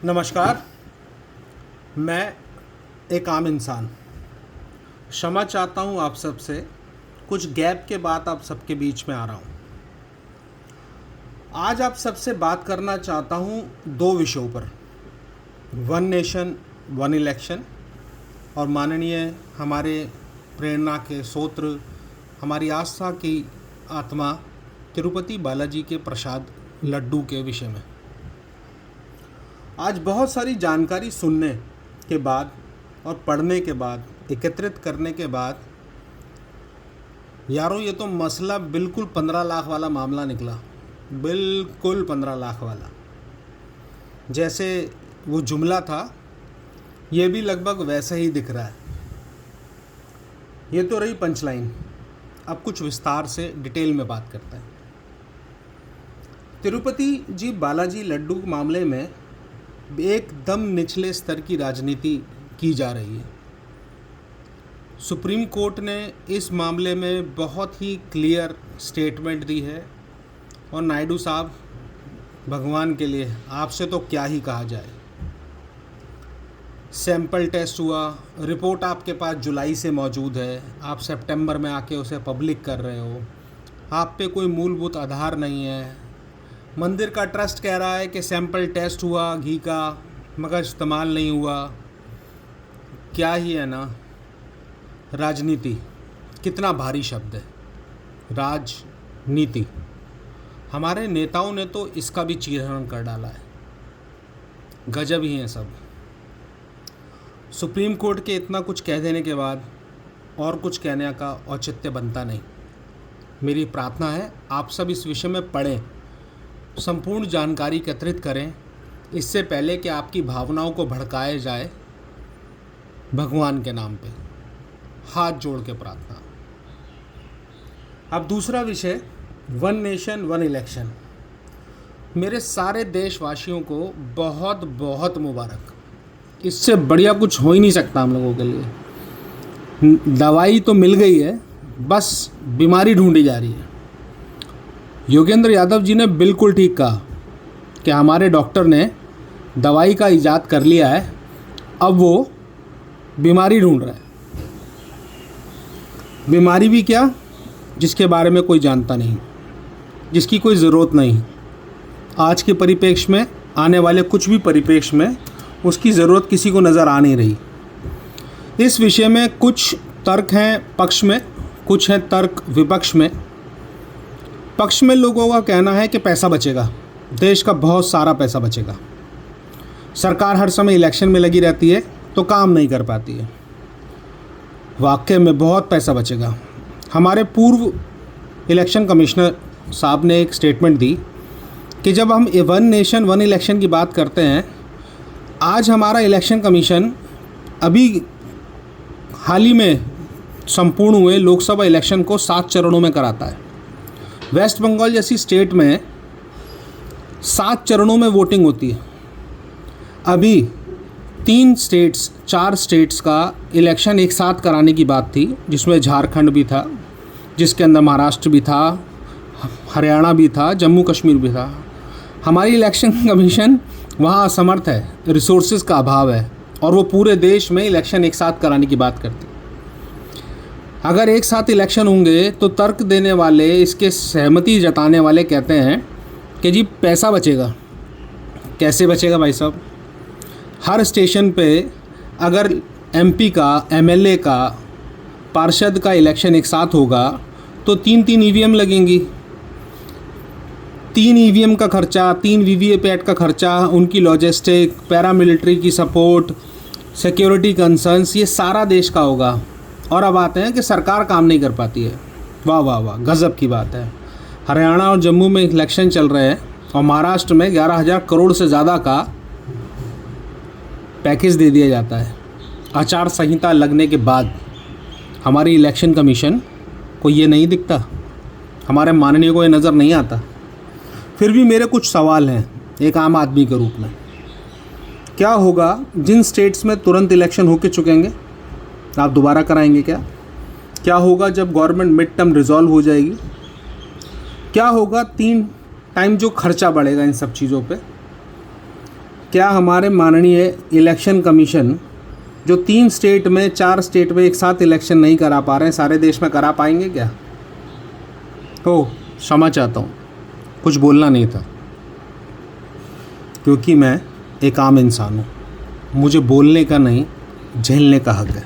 नमस्कार। मैं एक आम इंसान क्षमा चाहता हूँ आप सबसे। कुछ गैप के बाद आप सबके बीच में आ रहा हूँ। आज आप सबसे बात करना चाहता हूँ दो विषयों पर, वन नेशन वन इलेक्शन और माननीय हमारे प्रेरणा के स्रोत, हमारी आस्था की आत्मा तिरुपति बालाजी के प्रसाद लड्डू के विषय में। आज बहुत सारी जानकारी सुनने के बाद और पढ़ने के बाद, एकत्रित करने के बाद, यारों ये तो मसला बिल्कुल 15 लाख वाला मामला निकला। बिल्कुल 15 लाख वाला। जैसे वो जुमला था, ये भी लगभग वैसा ही दिख रहा है। ये तो रही पंचलाइन। अब कुछ विस्तार से डिटेल में बात करते हैं। तिरुपति जी बालाजी लड्डू मामले में एकदम निचले स्तर की राजनीति की जा रही है। सुप्रीम कोर्ट ने इस मामले में बहुत ही क्लियर स्टेटमेंट दी है और नायडू साहब, भगवान के लिए आपसे तो क्या ही कहा जाए। सैंपल टेस्ट हुआ, रिपोर्ट आपके पास जुलाई से मौजूद है, आप सितंबर में आके उसे पब्लिक कर रहे हो। आप पे कोई मूलभूत आधार नहीं है। मंदिर का ट्रस्ट कह रहा है कि सैंपल टेस्ट हुआ घी का, मगर इस्तेमाल नहीं हुआ। क्या ही है ना, राजनीति कितना भारी शब्द है। राजनीति, हमारे नेताओं ने तो इसका भी चीरहरण कर डाला है। गजब ही हैं सब। सुप्रीम कोर्ट के इतना कुछ कह देने के बाद और कुछ कहने का औचित्य बनता नहीं। मेरी प्रार्थना है आप सब इस विषय में पढ़ें, संपूर्ण जानकारी एकत्रित करें, इससे पहले कि आपकी भावनाओं को भड़काया जाए। भगवान के नाम पे हाथ जोड़ के प्रार्थना। अब दूसरा विषय, वन नेशन वन इलेक्शन। मेरे सारे देशवासियों को बहुत बहुत मुबारक। इससे बढ़िया कुछ हो ही नहीं सकता हम लोगों के लिए। दवाई तो मिल गई है, बस बीमारी ढूंढी जा रही है। योगेंद्र यादव जी ने बिल्कुल ठीक कहा कि हमारे डॉक्टर ने दवाई का इजाद कर लिया है, अब वो बीमारी ढूंढ रहा है। बीमारी भी क्या, जिसके बारे में कोई जानता नहीं, जिसकी कोई ज़रूरत नहीं। आज के परिप्रेक्ष्य में, आने वाले कुछ भी परिप्रेक्ष्य में उसकी ज़रूरत किसी को नज़र आ नहीं रही। इस विषय में कुछ तर्क हैं पक्ष में, कुछ हैं तर्क विपक्ष में। पक्ष में लोगों का कहना है कि पैसा बचेगा, देश का बहुत सारा पैसा बचेगा। सरकार हर समय इलेक्शन में लगी रहती है तो काम नहीं कर पाती है। वाकई में बहुत पैसा बचेगा। हमारे पूर्व इलेक्शन कमिश्नर साहब ने एक स्टेटमेंट दी कि जब हम वन नेशन वन इलेक्शन की बात करते हैं, आज हमारा इलेक्शन कमीशन अभी हाल ही में संपूर्ण हुए लोकसभा इलेक्शन को 7 चरणों में कराता है। वेस्ट बंगाल जैसी स्टेट में 7 चरणों में वोटिंग होती है। अभी 4 स्टेट्स का इलेक्शन एक साथ कराने की बात थी, जिसमें झारखंड भी था, जिसके अंदर महाराष्ट्र भी था, हरियाणा भी था, जम्मू कश्मीर भी था। हमारी इलेक्शन कमीशन वहाँ असमर्थ है, रिसोर्सेज का अभाव है, और वो पूरे देश में इलेक्शन एक साथ कराने की बात करती है। अगर एक साथ इलेक्शन होंगे तो तर्क देने वाले, इसके सहमति जताने वाले कहते हैं कि जी पैसा बचेगा। कैसे बचेगा भाई साहब? हर स्टेशन पे अगर एमपी का, एमएलए का, पार्षद का इलेक्शन एक साथ होगा तो 3 ईवीएम लगेंगी। 3 ईवीएम का खर्चा, 3 वीवीपैट का खर्चा, उनकी लॉजिस्टिक, पैरामिलिट्री की सपोर्ट, सिक्योरिटी कंसर्न्स, ये सारा देश का होगा। और अब आते हैं कि सरकार काम नहीं कर पाती है। वाह वाह वाह, गज़ब की बात है। हरियाणा और जम्मू में इलेक्शन चल रहे हैं और महाराष्ट्र में 11,000 करोड़ से ज़्यादा का पैकेज दे दिया जाता है। आचार संहिता लगने के बाद हमारी इलेक्शन कमीशन को ये नहीं दिखता, हमारे माननीय को ये नज़र नहीं आता। फिर भी मेरे कुछ सवाल हैं एक आम आदमी के रूप में। क्या होगा जिन स्टेट्स में तुरंत इलेक्शन होके चुकेंगे, आप दोबारा कराएंगे क्या? क्या होगा जब गवर्नमेंट मिड टर्म रिजॉल्व हो जाएगी? क्या होगा 3 टाइम जो खर्चा बढ़ेगा इन सब चीज़ों पे? क्या हमारे माननीय इलेक्शन कमीशन जो 3 स्टेट में 4 स्टेट में एक साथ इलेक्शन नहीं करा पा रहे हैं, सारे देश में करा पाएंगे क्या? क्षमा चाहता हूँ, कुछ बोलना नहीं था, क्योंकि मैं एक आम इंसान हूँ। मुझे बोलने का नहीं, झेलने का हक है।